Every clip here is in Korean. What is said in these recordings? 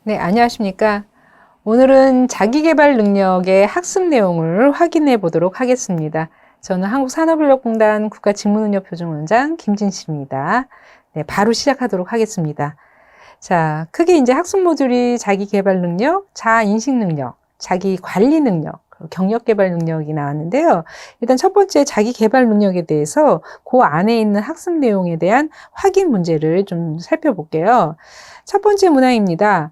네, 안녕하십니까. 오늘은 자기계발 능력의 학습 내용을 확인해 보도록 하겠습니다. 저는 한국산업인력공단 국가직무능력표준원장 김진씨입니다. 네, 바로 시작하도록 하겠습니다. 자, 크게 이제 학습 모듈이 자기계발 능력, 자아인식 능력, 자기관리 능력, 경력개발 능력이 나왔는데요. 일단 첫 번째 자기계발 능력에 대해서 그 안에 있는 학습 내용에 대한 확인 문제를 좀 살펴볼게요. 첫 번째 문항입니다.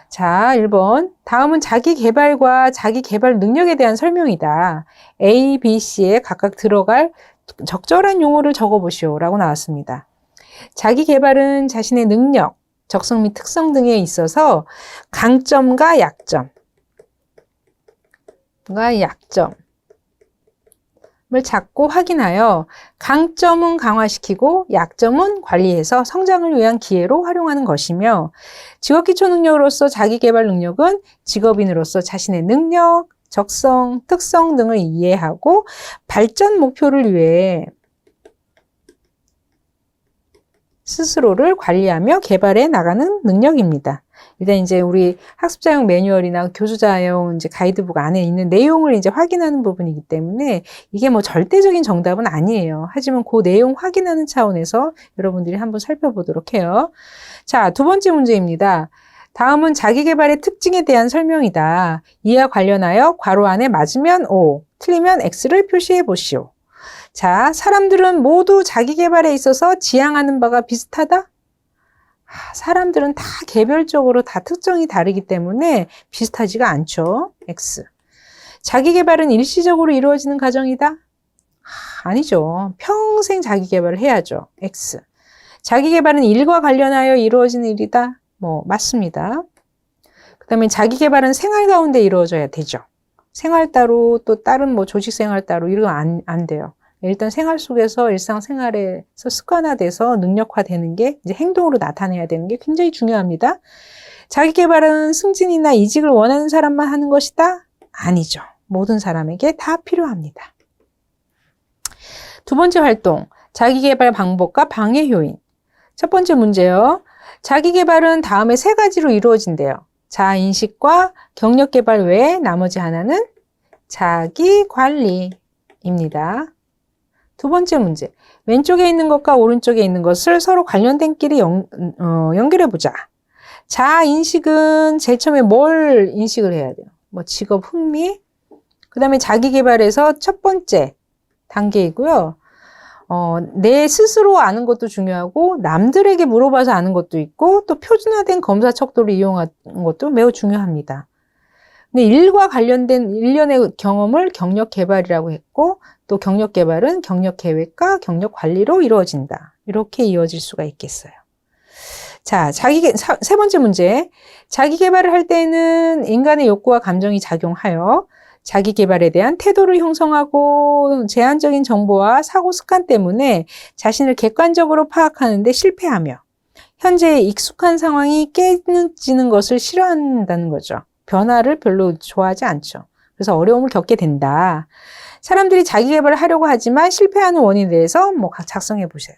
자, 1번. 다음은 자기계발과 자기계발 능력에 대한 설명이다. A, B, C에 각각 들어갈 적절한 용어를 적어보시오 라고 나왔습니다. 자기계발은 자신의 능력, 적성 및 특성 등에 있어서 강점과 약점을 찾고 확인하여 강점은 강화시키고 약점은 관리해서 성장을 위한 기회로 활용하는 것이며, 직업기초 능력으로서 자기계발 능력은 직업인으로서 자신의 능력, 적성, 특성 등을 이해하고 발전 목표를 위해 스스로를 관리하며 개발해 나가는 능력입니다. 일단 이제 우리 학습자용 매뉴얼이나 교수자용 이제 가이드북 안에 있는 내용을 이제 확인하는 부분이기 때문에 이게 뭐 절대적인 정답은 아니에요. 하지만 그 내용 확인하는 차원에서 여러분들이 한번 살펴보도록 해요. 자, 두 번째 문제입니다. 다음은 자기계발의 특징에 대한 설명이다. 이와 관련하여 괄호 안에 맞으면 O, 틀리면 X를 표시해 보시오. 자, 사람들은 모두 자기계발에 있어서 지향하는 바가 비슷하다? 사람들은 다 개별적으로 다 특성이 다르기 때문에 비슷하지가 않죠. X. 자기계발은 일시적으로 이루어지는 과정이다? 아니죠. 평생 자기계발을 해야죠. X. 자기계발은 일과 관련하여 이루어지는 일이다? 맞습니다. 그 다음에 자기계발은 생활 가운데 이루어져야 되죠. 생활 따로 또 다른 조직생활 따로 이러면 안 돼요. 일단 생활 속에서 일상생활에서 습관화돼서 능력화되는 게 이제 행동으로 나타내야 되는 게 굉장히 중요합니다. 자기계발은 승진이나 이직을 원하는 사람만 하는 것이다? 아니죠. 모든 사람에게 다 필요합니다. 두 번째 활동, 자기계발 방법과 방해 요인. 첫 번째 문제요. 자기계발은 다음에 세 가지로 이루어진대요. 자아인식과 경력개발 외에 나머지 하나는 자기관리입니다. 두 번째 문제. 왼쪽에 있는 것과 오른쪽에 있는 것을 서로 관련된 끼리 연결해 보자. 자아인식은 제일 처음에 뭘 인식을 해야 돼요? 직업 흥미. 그 다음에 자기계발에서 첫 번째 단계이고요. 내 스스로 아는 것도 중요하고 남들에게 물어봐서 아는 것도 있고 또 표준화된 검사 척도를 이용하는 것도 매우 중요합니다. 근데 일과 관련된 일련의 경험을 경력개발이라고 했고 또 경력개발은 경력계획과 경력관리로 이루어진다. 이렇게 이어질 수가 있겠어요. 자, 세 번째 문제. 자기계발을 할 때는 인간의 욕구와 감정이 작용하여 자기계발에 대한 태도를 형성하고 제한적인 정보와 사고 습관 때문에 자신을 객관적으로 파악하는 데 실패하며 현재의 익숙한 상황이 깨지는 것을 싫어한다는 거죠. 변화를 별로 좋아하지 않죠. 그래서 어려움을 겪게 된다. 사람들이 자기계발을 하려고 하지만 실패하는 원인에 대해서 작성해 보세요.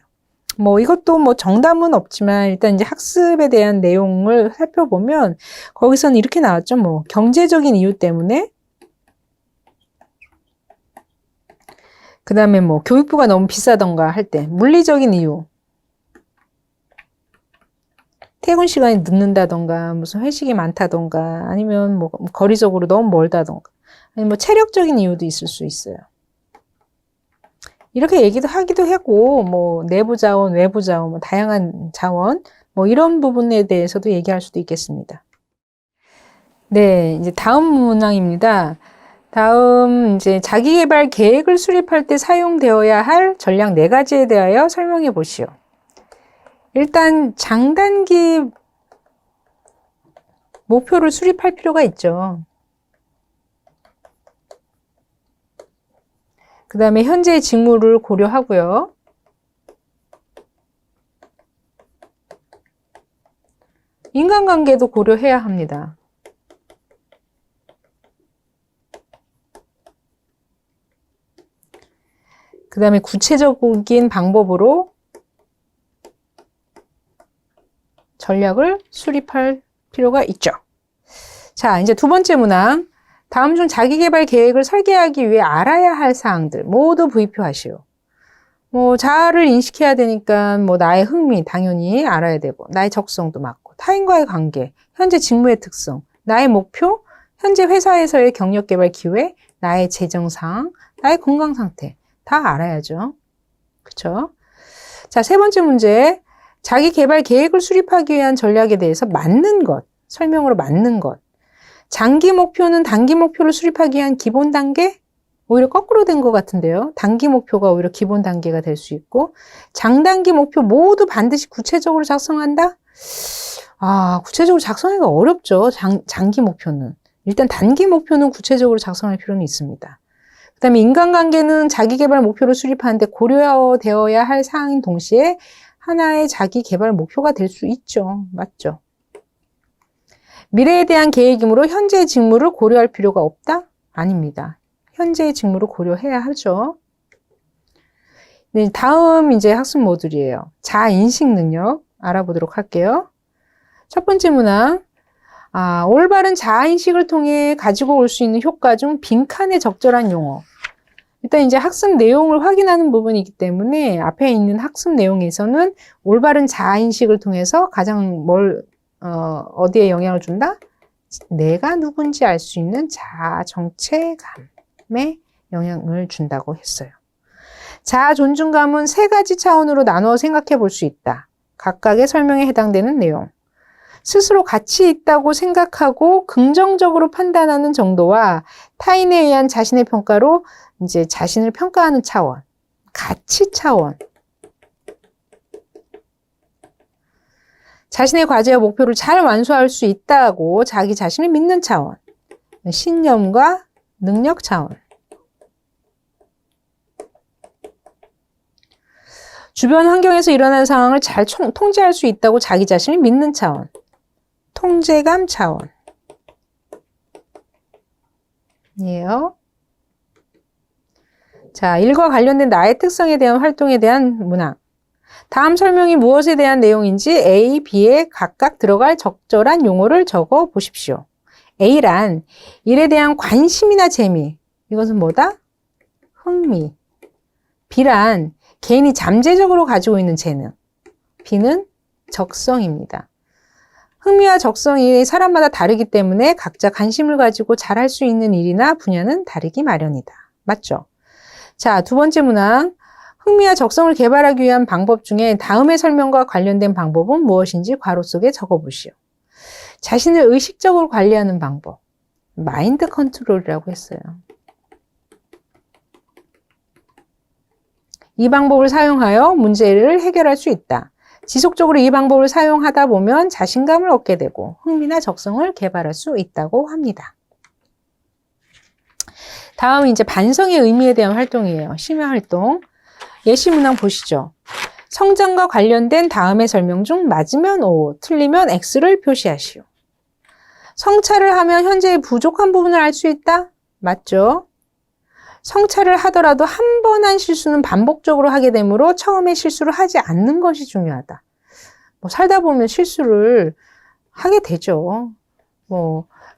이것도 정답은 없지만 일단 이제 학습에 대한 내용을 살펴보면 거기서는 이렇게 나왔죠. 경제적인 이유 때문에, 그 다음에 교육부가 너무 비싸던가 할 때, 물리적인 이유, 퇴근 시간이 늦는다던가, 무슨 회식이 많다던가, 아니면 거리적으로 너무 멀다던가, 아니면 체력적인 이유도 있을 수 있어요. 이렇게 얘기도 하기도 하고, 내부 자원, 외부 자원, 다양한 자원, 이런 부분에 대해서도 얘기할 수도 있겠습니다. 네, 이제 다음 문항입니다. 다음 이제 자기계발 계획을 수립할 때 사용되어야 할 전략 4가지에 대하여 설명해 보시오. 일단 장단기 목표를 수립할 필요가 있죠. 그 다음에 현재의 직무를 고려하고요. 인간관계도 고려해야 합니다. 그 다음에 구체적인 방법으로 전략을 수립할 필요가 있죠. 자, 이제 두 번째 문항. 다음 중 자기계발 계획을 설계하기 위해 알아야 할 사항들 모두 부의표하시오. 자아를 인식해야 되니까 나의 흥미 당연히 알아야 되고, 나의 적성도 맞고, 타인과의 관계, 현재 직무의 특성, 나의 목표, 현재 회사에서의 경력 개발 기회, 나의 재정 상황, 나의 건강 상태 다 알아야죠. 그렇죠? 자, 세 번째 문제. 자기 개발 계획을 수립하기 위한 전략에 대해서 맞는 것, 설명으로 맞는 것. 장기 목표는 단기 목표를 수립하기 위한 기본 단계? 오히려 거꾸로 된 것 같은데요. 단기 목표가 오히려 기본 단계가 될 수 있고, 장단기 목표 모두 반드시 구체적으로 작성한다? 구체적으로 작성하기가 어렵죠. 장기 목표는. 일단 단기 목표는 구체적으로 작성할 필요는 있습니다. 그 다음에 인간관계는 자기개발 목표를 수립하는데 고려되어야 할 사항인 동시에 하나의 자기개발 목표가 될 수 있죠. 맞죠? 미래에 대한 계획이므로 현재의 직무를 고려할 필요가 없다? 아닙니다. 현재의 직무를 고려해야 하죠. 네, 다음 이제 학습 모듈이에요. 자아인식 능력 알아보도록 할게요. 첫 번째 문항. 올바른 자아인식을 통해 가지고 올 수 있는 효과 중 빈칸에 적절한 용어. 일단 이제 학습 내용을 확인하는 부분이기 때문에 앞에 있는 학습 내용에서는 올바른 자아인식을 통해서 가장 어디에 영향을 준다? 내가 누군지 알 수 있는 자아 정체감에 영향을 준다고 했어요. 자아 존중감은 세 가지 차원으로 나누어 생각해 볼 수 있다. 각각의 설명에 해당되는 내용. 스스로 가치 있다고 생각하고 긍정적으로 판단하는 정도와 타인에 의한 자신의 평가로 이제 자신을 평가하는 차원. 가치 차원. 자신의 과제와 목표를 잘 완수할 수 있다고 자기 자신을 믿는 차원. 신념과 능력 차원. 주변 환경에서 일어나는 상황을 잘 통제할 수 있다고 자기 자신을 믿는 차원. 통제감 차원. 이에요. 자, 일과 관련된 나의 특성에 대한 활동에 대한 문항. 다음 설명이 무엇에 대한 내용인지 A, B에 각각 들어갈 적절한 용어를 적어 보십시오. A란 일에 대한 관심이나 재미. 이것은 뭐다? 흥미. B란 개인이 잠재적으로 가지고 있는 재능. B는 적성입니다. 흥미와 적성이 사람마다 다르기 때문에 각자 관심을 가지고 잘할 수 있는 일이나 분야는 다르기 마련이다. 맞죠? 자, 두 번째 문항. 흥미와 적성을 개발하기 위한 방법 중에 다음의 설명과 관련된 방법은 무엇인지 괄호 속에 적어보시오. 자신을 의식적으로 관리하는 방법. 마인드 컨트롤이라고 했어요. 이 방법을 사용하여 문제를 해결할 수 있다. 지속적으로 이 방법을 사용하다 보면 자신감을 얻게 되고 흥미나 적성을 개발할 수 있다고 합니다. 다음 이제 반성의 의미에 대한 활동이에요. 심야 활동. 예시 문항 보시죠. 성장과 관련된 다음의 설명 중 맞으면 O, 틀리면 X를 표시하시오. 성찰을 하면 현재의 부족한 부분을 알 수 있다? 맞죠? 성찰을 하더라도 한 번 한 실수는 반복적으로 하게 되므로 처음에 실수를 하지 않는 것이 중요하다. 살다 보면 실수를 하게 되죠.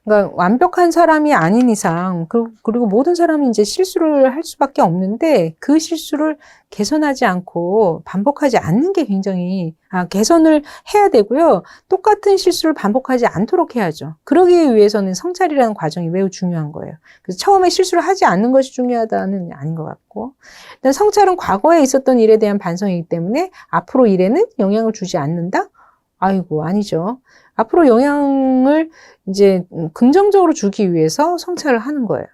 그러니까 완벽한 사람이 아닌 이상, 그리고 모든 사람이 이제 실수를 할 수밖에 없는데 그 실수를 개선하지 않고 반복하지 않는 게 굉장히, 개선을 해야 되고요. 똑같은 실수를 반복하지 않도록 해야죠. 그러기 위해서는 성찰이라는 과정이 매우 중요한 거예요. 그래서 처음에 실수를 하지 않는 것이 중요하다는 아닌 것 같고. 일단 성찰은 과거에 있었던 일에 대한 반성이기 때문에 앞으로 일에는 영향을 주지 않는다? 아니죠. 앞으로 영향을 이제 긍정적으로 주기 위해서 성찰을 하는 거예요.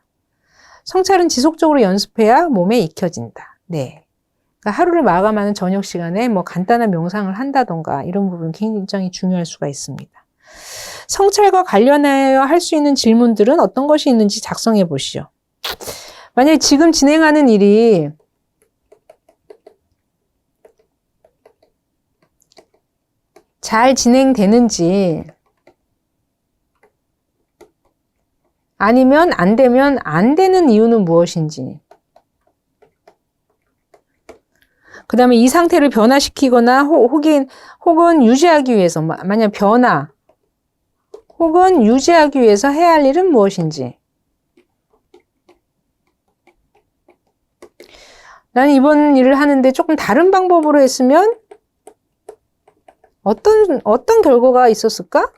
성찰은 지속적으로 연습해야 몸에 익혀진다. 네. 그러니까 하루를 마감하는 저녁 시간에 간단한 명상을 한다던가 이런 부분 굉장히 중요할 수가 있습니다. 성찰과 관련하여 할 수 있는 질문들은 어떤 것이 있는지 작성해 보시죠. 만약에 지금 진행하는 일이 잘 진행되는지 아니면 안 되면 안 되는 이유는 무엇인지, 그 다음에 이 상태를 변화시키거나 혹은 유지하기 위해서 만약 변화 혹은 유지하기 위해서 해야 할 일은 무엇인지. 나는 이번 일을 하는데 조금 다른 방법으로 했으면 어떤 결과가 있었을까?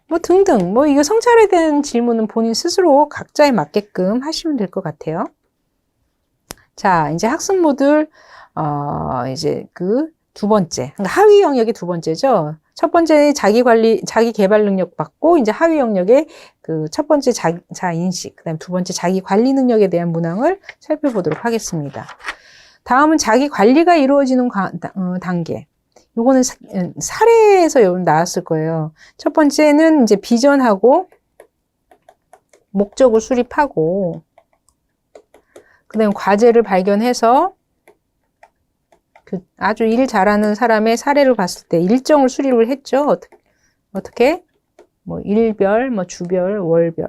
뭐 등등. 뭐 이거 성찰에 대한 질문은 본인 스스로 각자에 맞게끔 하시면 될 것 같아요. 자, 이제 학습 모듈, 이제 그 두 번째. 그러니까 하위 영역이 두 번째죠. 첫 번째 자기 관리, 자기 개발 능력 받고, 이제 하위 영역의 그 첫 번째 자 인식, 그 다음 두 번째 자기 관리 능력에 대한 문항을 살펴보도록 하겠습니다. 다음은 자기 관리가 이루어지는 단계. 요거는 사례에서 나왔을 거예요. 첫 번째는 이제 비전하고, 목적을 수립하고, 그 다음 과제를 발견해서, 아주 일 잘하는 사람의 사례를 봤을 때 일정을 수립을 했죠. 어떻게? 뭐 일별, 뭐 주별, 월별.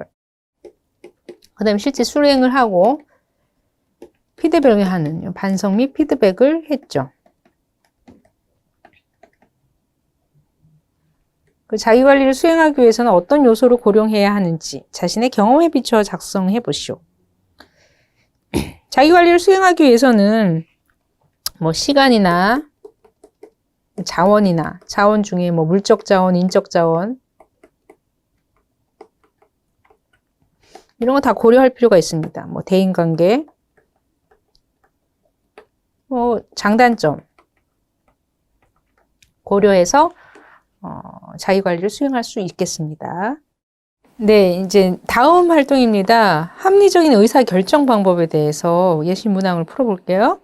그 다음에 실제 수행을 하고 피드백을 하는 반성 및 피드백을 했죠. 그 자기관리를 수행하기 위해서는 어떤 요소를 고려해야 하는지 자신의 경험에 비추어 작성해 보시오. 자기관리를 수행하기 위해서는 뭐 시간이나 자원이나 자원 중에 뭐 물적 자원, 인적 자원 이런 거 다 고려할 필요가 있습니다. 뭐 대인관계, 뭐 장단점 고려해서 자기관리를 수행할 수 있겠습니다. 네, 이제 다음 활동입니다. 합리적인 의사결정 방법에 대해서 예시 문항을 풀어볼게요.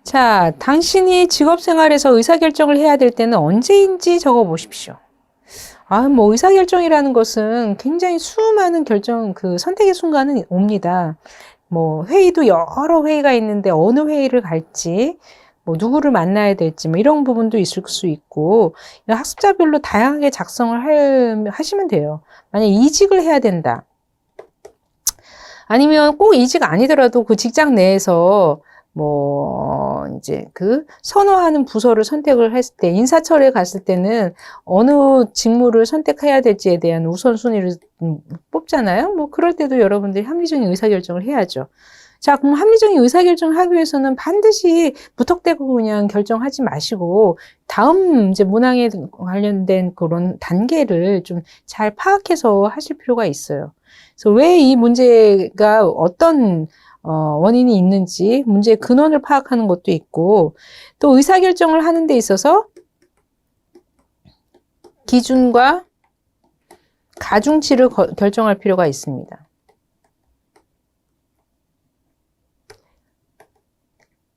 자, 당신이 직업생활에서 의사결정을 해야 될 때는 언제인지 적어보십시오. 뭐 의사결정이라는 것은 굉장히 수많은 선택의 순간은 옵니다. 뭐 회의도 여러 회의가 있는데 어느 회의를 갈지, 뭐 누구를 만나야 될지, 뭐 이런 부분도 있을 수 있고, 학습자별로 다양하게 작성을 하시면 돼요. 만약 이직을 해야 된다. 아니면 꼭 이직 아니더라도 그 직장 내에서 이제 선호하는 부서를 선택을 했을 때, 인사처리에 갔을 때는 어느 직무를 선택해야 될지에 대한 우선순위를 뽑잖아요. 뭐, 그럴 때도 여러분들이 합리적인 의사결정을 해야죠. 자, 그럼 합리적인 의사결정을 하기 위해서는 반드시 무턱대고 그냥 결정하지 마시고, 다음 이제 문항에 관련된 그런 단계를 좀 잘 파악해서 하실 필요가 있어요. 그래서 왜 이 문제가 어떤 원인이 있는지 문제의 근원을 파악하는 것도 있고, 또 의사결정을 하는 데 있어서 기준과 가중치를 결정할 필요가 있습니다.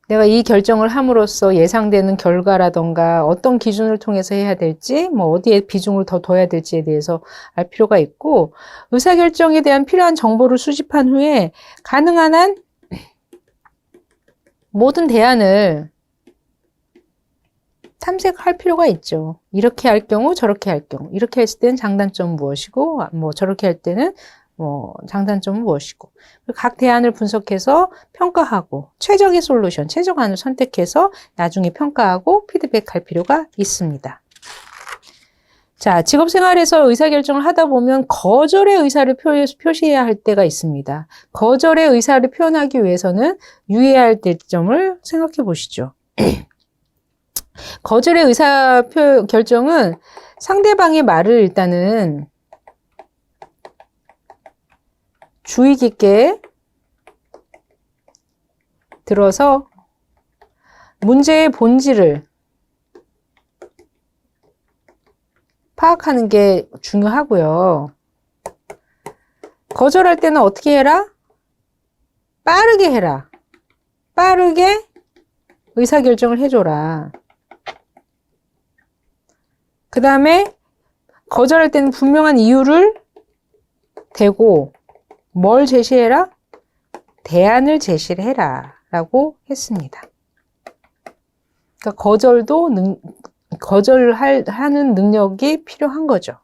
내가 이 결정을 함으로써 예상되는 결과라던가 어떤 기준을 통해서 해야 될지, 뭐 어디에 비중을 더 둬야 될지에 대해서 알 필요가 있고, 의사결정에 대한 필요한 정보를 수집한 후에 가능한 한 모든 대안을 탐색할 필요가 있죠. 이렇게 할 경우, 저렇게 할 경우, 이렇게 했을 때는 장단점은 무엇이고, 뭐 저렇게 할 때는 뭐 장단점은 무엇이고, 각 대안을 분석해서 평가하고 최적의 솔루션, 최적안을 선택해서 나중에 평가하고 피드백할 필요가 있습니다. 자, 직업생활에서 의사결정을 하다 보면 거절의 의사를 표시해야 할 때가 있습니다. 거절의 의사를 표현하기 위해서는 유의해야 할 점을 생각해 보시죠. 거절의 의사결정은 상대방의 말을 일단은 주의 깊게 들어서 문제의 본질을 파악하는 게 중요하고요. 거절할 때는 어떻게 해라? 빠르게 해라. 빠르게 의사결정을 해줘라. 그 다음에 거절할 때는 분명한 이유를 대고 뭘 제시해라? 대안을 제시를 해라 라고 했습니다. 그러니까 거절하는 능력이 필요한 거죠.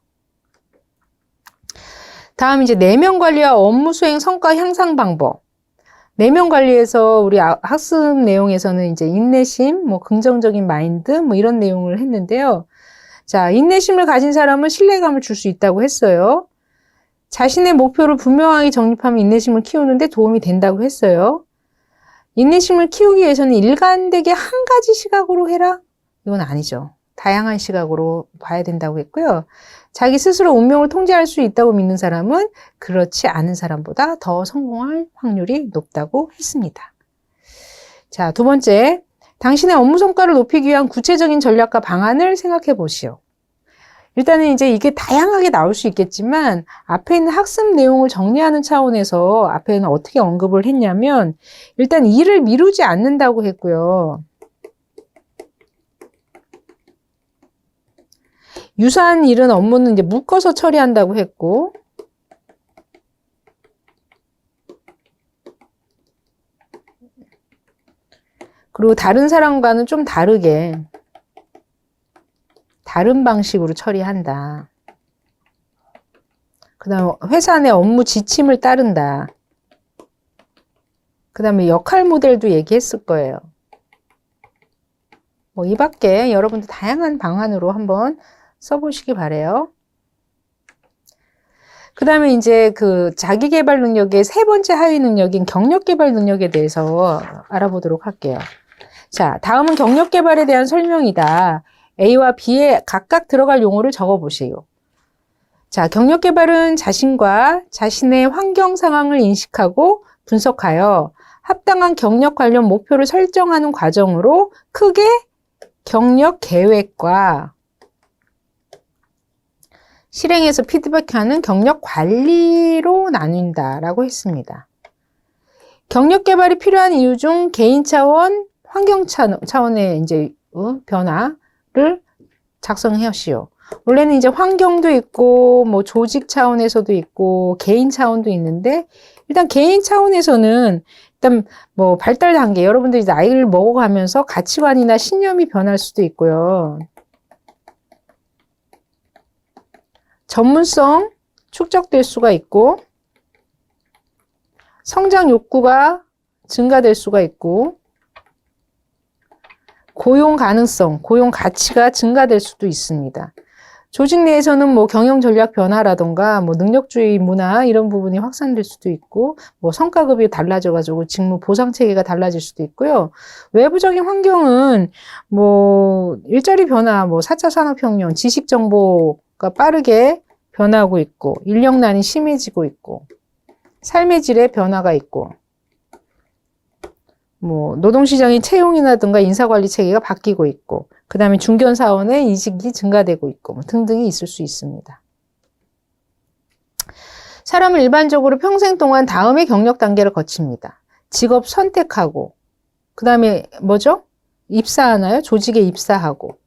다음 이제 내면 관리와 업무 수행 성과 향상 방법. 내면 관리에서 우리 학습 내용에서는 이제 인내심, 뭐 긍정적인 마인드, 뭐 이런 내용을 했는데요. 자, 인내심을 가진 사람은 신뢰감을 줄 수 있다고 했어요. 자신의 목표를 분명하게 정립하면 인내심을 키우는데 도움이 된다고 했어요. 인내심을 키우기 위해서는 일관되게 한 가지 시각으로 해라? 이건 아니죠. 다양한 시각으로 봐야 된다고 했고요. 자기 스스로 운명을 통제할 수 있다고 믿는 사람은 그렇지 않은 사람보다 더 성공할 확률이 높다고 했습니다. 자, 두 번째, 당신의 업무 성과를 높이기 위한 구체적인 전략과 방안을 생각해 보시오. 일단은 이제 이게 다양하게 나올 수 있겠지만 앞에 있는 학습 내용을 정리하는 차원에서 앞에는 어떻게 언급을 했냐면 일단 일을 미루지 않는다고 했고요. 유사한 일은 업무는 이제 묶어서 처리한다고 했고 그리고 다른 사람과는 좀 다르게 다른 방식으로 처리한다. 그 다음에 회사 내 업무 지침을 따른다. 그 다음에 역할 모델도 얘기했을 거예요. 뭐 이 밖에 여러분들 다양한 방안으로 한번 써보시기 바래요. 그 다음에 이제 그 자기개발 능력의 세 번째 하위 능력인 경력개발 능력에 대해서 알아보도록 할게요. 자, 다음은 경력개발에 대한 설명이다. A와 B에 각각 들어갈 용어를 적어보세요. 자, 경력개발은 자신과 자신의 환경 상황을 인식하고 분석하여 합당한 경력 관련 목표를 설정하는 과정으로 크게 경력 계획과 실행해서 피드백하는 경력 관리로 나뉜다라고 했습니다. 경력 개발이 필요한 이유 중 개인 차원, 환경 차원의 이제 변화를 작성하시오. 원래는 이제 환경도 있고 뭐 조직 차원에서도 있고 개인 차원도 있는데 일단 개인 차원에서는 일단 뭐 발달 단계 여러분들이 나이를 먹어가면서 가치관이나 신념이 변할 수도 있고요. 전문성 축적될 수가 있고 성장 욕구가 증가될 수가 있고 고용 가능성, 고용 가치가 증가될 수도 있습니다. 조직 내에서는 뭐 경영 전략 변화라던가 뭐 능력주의 문화 이런 부분이 확산될 수도 있고 뭐 성과급이 달라져가지고 직무 보상 체계가 달라질 수도 있고요. 외부적인 환경은 뭐 일자리 변화, 뭐 4차 산업혁명, 지식 정보가 빠르게 변하고 있고 인력난이 심해지고 있고 삶의 질의 변화가 있고 뭐 노동시장의 채용이라든가 인사관리 체계가 바뀌고 있고 그 다음에 중견 사원의 이직이 증가되고 있고 뭐 등등이 있을 수 있습니다. 사람은 일반적으로 평생 동안 다음의 경력 단계를 거칩니다. 직업 선택하고 그 다음에 뭐죠? 입사하나요? 조직에 입사하고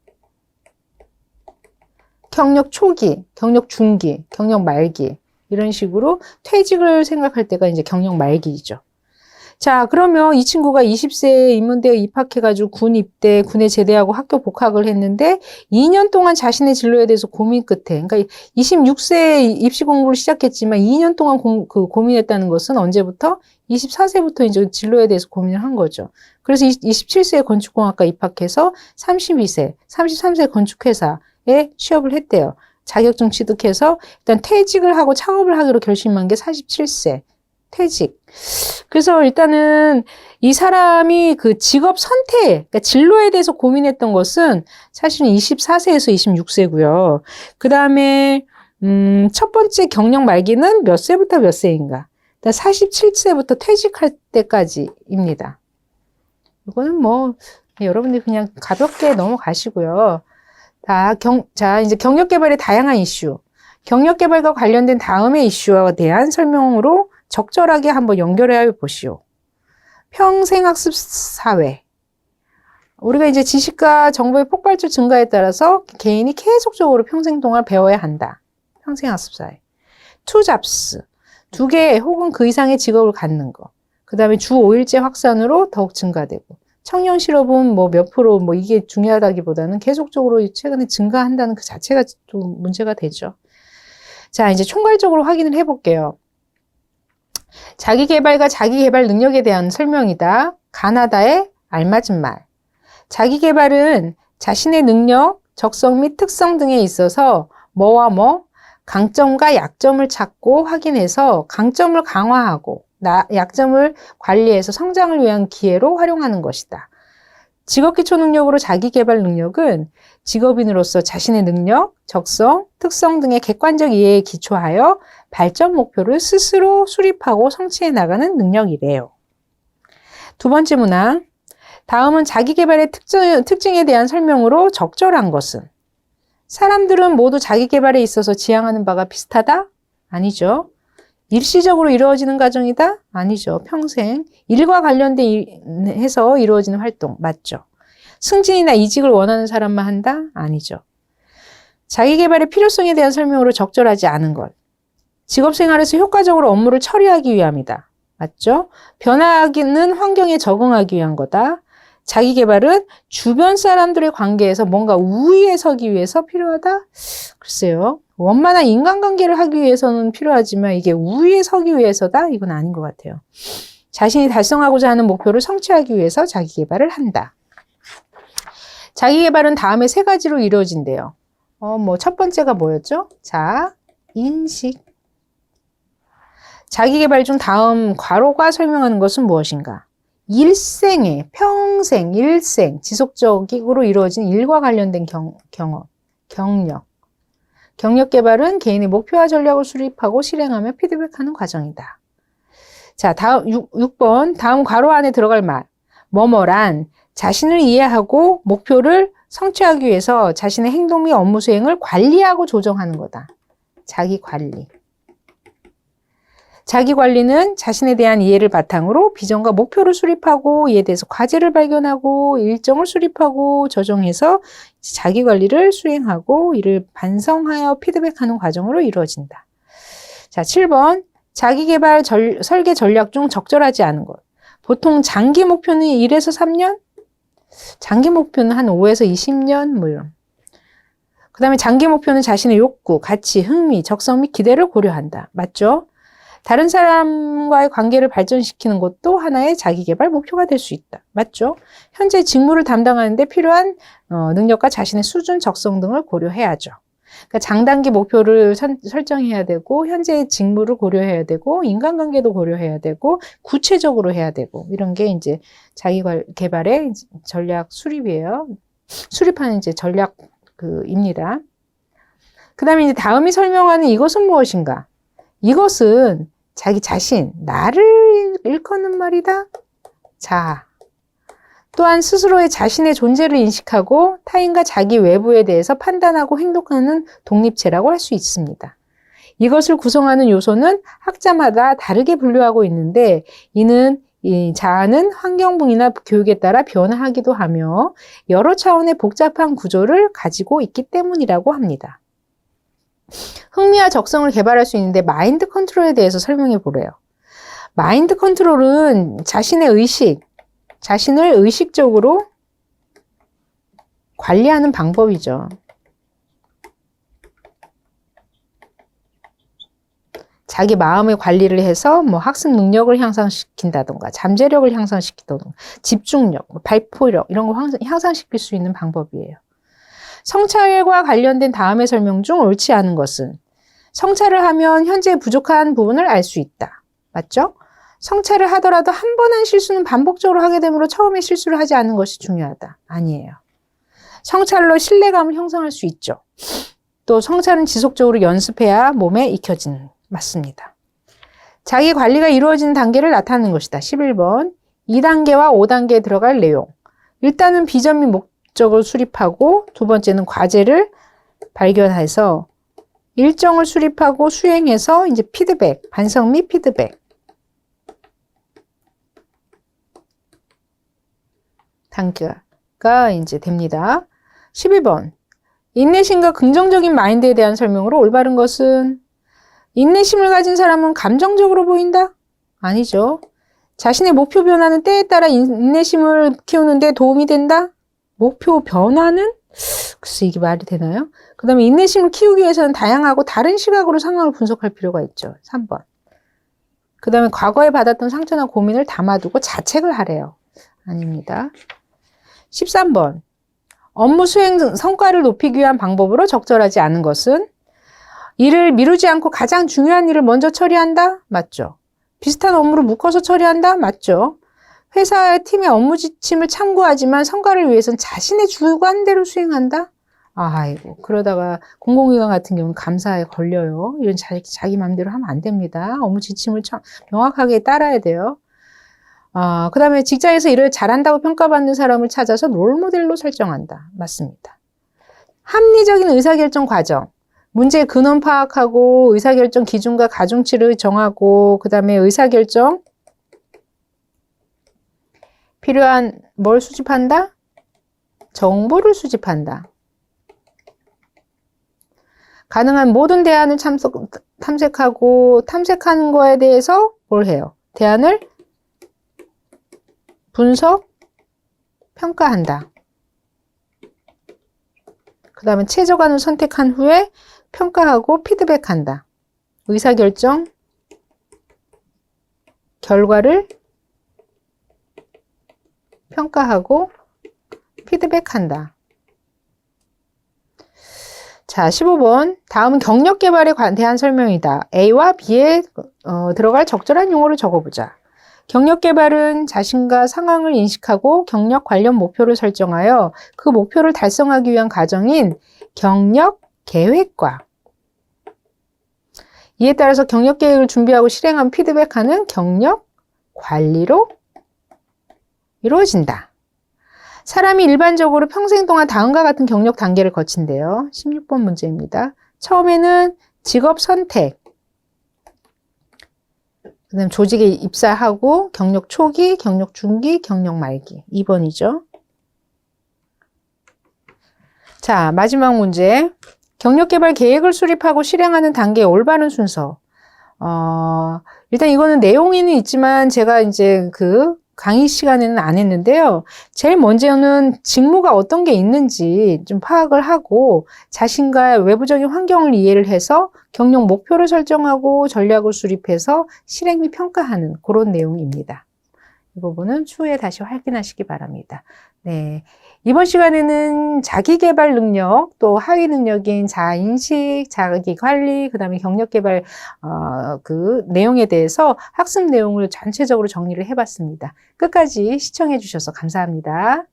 경력 초기, 경력 중기, 경력 말기 이런 식으로 퇴직을 생각할 때가 이제 경력 말기이죠. 자, 그러면 이 친구가 20세에 인문대에 입학해가지고 군 입대, 군에 제대하고 학교 복학을 했는데 2년 동안 자신의 진로에 대해서 고민 끝에, 그러니까 26세에 입시 공부를 시작했지만 2년 동안 고민했다는 것은 언제부터? 24세부터 이제 진로에 대해서 고민을 한 거죠. 그래서 27세에 건축공학과 입학해서 32세, 33세 건축회사에 취업을 했대요. 자격증 취득해서 일단 퇴직을 하고 창업을 하기로 결심한 게 47세. 퇴직. 그래서 일단은 이 사람이 그 직업 선택, 그러니까 진로에 대해서 고민했던 것은 사실은 24세에서 26세고요. 그 다음에 첫 번째 경력 말기는 몇 세부터 몇 세인가? 47세부터 퇴직할 때까지입니다. 이거는 뭐 여러분들이 그냥 가볍게 넘어가시고요. 자, 이제 경력 개발의 다양한 이슈. 경력 개발과 관련된 다음의 이슈에 대한 설명으로 적절하게 한번 연결해 보시오. 평생학습 사회. 우리가 이제 지식과 정보의 폭발적 증가에 따라서 개인이 계속적으로 평생 동안 배워야 한다. 평생학습 사회. 투잡스. 2개 혹은 그 이상의 직업을 갖는 거. 그 다음에 주 5일제 확산으로 더욱 증가되고. 청년 실업은 뭐 몇 프로 뭐 이게 중요하다기보다는 계속적으로 최근에 증가한다는 그 자체가 좀 문제가 되죠. 자, 이제 총괄적으로 확인을 해볼게요. 자기개발과 자기개발 능력에 대한 설명이다. 가나다의 알맞은 말. 자기개발은 자신의 능력, 적성 및 특성 등에 있어서 뭐와 뭐, 강점과 약점을 찾고 확인해서 강점을 강화하고 약점을 관리해서 성장을 위한 기회로 활용하는 것이다. 직업기초 능력으로 자기개발 능력은 직업인으로서 자신의 능력, 적성, 특성 등의 객관적 이해에 기초하여 발전 목표를 스스로 수립하고 성취해 나가는 능력이래요. 두 번째 문항. 다음은 자기개발의 특징에 대한 설명으로 적절한 것은? 사람들은 모두 자기개발에 있어서 지향하는 바가 비슷하다? 아니죠. 일시적으로 이루어지는 과정이다? 아니죠. 평생 일과 관련해서 이루어지는 활동 맞죠. 승진이나 이직을 원하는 사람만 한다? 아니죠. 자기개발의 필요성에 대한 설명으로 적절하지 않은 것. 직업생활에서 효과적으로 업무를 처리하기 위함이다. 맞죠? 변화하는 환경에 적응하기 위한 거다. 자기개발은 주변 사람들의 관계에서 뭔가 우위에 서기 위해서 필요하다? 글쎄요. 원만한 인간관계를 하기 위해서는 필요하지만 이게 우위에 서기 위해서다? 이건 아닌 것 같아요. 자신이 달성하고자 하는 목표를 성취하기 위해서 자기개발을 한다. 자기개발은 다음에 세 가지로 이루어진대요. 첫 번째가 뭐였죠? 자, 인식. 자기개발 중 다음 괄호가 설명하는 것은 무엇인가? 일생에, 평생, 일생, 지속적으로 이루어진 일과 관련된 경력. 경력 개발은 개인의 목표와 전략을 수립하고 실행하며 피드백하는 과정이다. 자, 다음 6번. 다음 괄호 안에 들어갈 말. 뭐뭐란 자신을 이해하고 목표를 성취하기 위해서 자신의 행동 및 업무 수행을 관리하고 조정하는 거다. 자기 관리. 자기 관리는 자신에 대한 이해를 바탕으로 비전과 목표를 수립하고 이에 대해서 과제를 발견하고 일정을 수립하고 조정해서 자기 관리를 수행하고 이를 반성하여 피드백하는 과정으로 이루어진다. 자, 7번. 자기개발 설계 전략 중 적절하지 않은 것. 보통 장기 목표는 1에서 3년? 장기 목표는 한 5에서 20년? 뭐 이런. 그 다음에 장기 목표는 자신의 욕구, 가치, 흥미, 적성 및 기대를 고려한다. 맞죠? 다른 사람과의 관계를 발전시키는 것도 하나의 자기개발 목표가 될 수 있다. 맞죠? 현재 직무를 담당하는 데 필요한 능력과 자신의 수준, 적성 등을 고려해야죠. 그러니까 장단기 목표를 설정해야 되고 현재의 직무를 고려해야 되고 인간관계도 고려해야 되고 구체적으로 해야 되고 이런 게 이제 자기개발의 전략 수립이에요. 수립하는 이제 전략입니다. 그 다음에 이제 다음이 설명하는 이것은 무엇인가? 이것은 자기 자신, 나를 일컫는 말이다. 자, 또한 스스로의 자신의 존재를 인식하고 타인과 자기 외부에 대해서 판단하고 행동하는 독립체라고 할 수 있습니다. 이것을 구성하는 요소는 학자마다 다르게 분류하고 있는데 이는 이 자아는 환경분이나 교육에 따라 변화하기도 하며 여러 차원의 복잡한 구조를 가지고 있기 때문이라고 합니다. 흥미와 적성을 개발할 수 있는데 마인드 컨트롤에 대해서 설명해 보래요. 마인드 컨트롤은 자신의 의식, 자신을 의식적으로 관리하는 방법이죠. 자기 마음의 관리를 해서 뭐 학습 능력을 향상시킨다던가 잠재력을 향상시키던가 집중력, 발포력 이런 걸 향상시킬 수 있는 방법이에요. 성찰과 관련된 다음의 설명 중 옳지 않은 것은 성찰을 하면 현재 부족한 부분을 알 수 있다. 맞죠? 성찰을 하더라도 한 번 한 실수는 반복적으로 하게 되므로 처음에 실수를 하지 않는 것이 중요하다. 아니에요. 성찰로 신뢰감을 형성할 수 있죠. 또 성찰은 지속적으로 연습해야 몸에 익혀지는 맞습니다. 자기 관리가 이루어지는 단계를 나타내는 것이다. 11번 2단계와 5단계에 들어갈 내용. 일단은 비전 및 목적을 수립하고 두 번째는 과제를 발견해서 일정을 수립하고 수행해서 이제 피드백, 반성 및 피드백. 단계가 이제 됩니다. 12번. 인내심과 긍정적인 마인드에 대한 설명으로 올바른 것은 인내심을 가진 사람은 감정적으로 보인다? 아니죠. 자신의 목표 변화는 때에 따라 인내심을 키우는 데 도움이 된다? 목표 변화는? 글쎄 이게 말이 되나요? 그 다음에 인내심을 키우기 위해서는 다양하고 다른 시각으로 상황을 분석할 필요가 있죠. 3번. 그 다음에 과거에 받았던 상처나 고민을 담아두고 자책을 하래요. 아닙니다. 13번. 업무 수행 성과를 높이기 위한 방법으로 적절하지 않은 것은 일을 미루지 않고 가장 중요한 일을 먼저 처리한다? 맞죠. 비슷한 업무를 묶어서 처리한다? 맞죠. 회사 팀의 업무 지침을 참고하지만 성과를 위해서는 자신의 주관대로 수행한다? 아이고, 그러다가 공공기관 같은 경우는 감사에 걸려요. 이런 자기 마음대로 하면 안 됩니다. 업무 지침을 명확하게 따라야 돼요. 그 다음에 직장에서 일을 잘한다고 평가받는 사람을 찾아서 롤모델로 설정한다. 맞습니다. 합리적인 의사결정 과정. 문제의 근원 파악하고 의사결정 기준과 가중치를 정하고 그 다음에 의사결정 필요한 뭘 수집한다? 정보를 수집한다. 가능한 모든 대안을 탐색하고 탐색하는 거에 대해서 뭘 해요? 대안을 분석, 평가한다. 그 다음에 최저간을 선택한 후에 평가하고 피드백한다. 의사결정, 결과를 평가하고 피드백한다. 자, 15번. 다음은 경력 개발에 대한 설명이다. A와 B에 들어갈 적절한 용어를 적어보자. 경력 개발은 자신과 상황을 인식하고 경력 관련 목표를 설정하여 그 목표를 달성하기 위한 과정인 경력 계획과 이에 따라서 경력 계획을 준비하고 실행하면 피드백하는 경력 관리로 이루어진다. 사람이 일반적으로 평생 동안 다음과 같은 경력 단계를 거친대요. 16번 문제입니다. 처음에는 직업 선택, 그다음 조직에 입사하고 경력 초기, 경력 중기, 경력 말기. 2번이죠. 자, 마지막 문제. 경력 개발 계획을 수립하고 실행하는 단계의 올바른 순서. 일단 이거는 내용에는 있지만 제가 이제 그 강의 시간에는 안 했는데요. 제일 먼저는 직무가 어떤 게 있는지 좀 파악을 하고 자신과 외부적인 환경을 이해를 해서 경력 목표를 설정하고 전략을 수립해서 실행 및 평가하는 그런 내용입니다. 이 부분은 추후에 다시 확인하시기 바랍니다. 네. 이번 시간에는 자기개발 능력, 또 하위 능력인 자아인식, 자기관리, 그 다음에 경력개발 그 내용에 대해서 학습 내용을 전체적으로 정리를 해봤습니다. 끝까지 시청해 주셔서 감사합니다.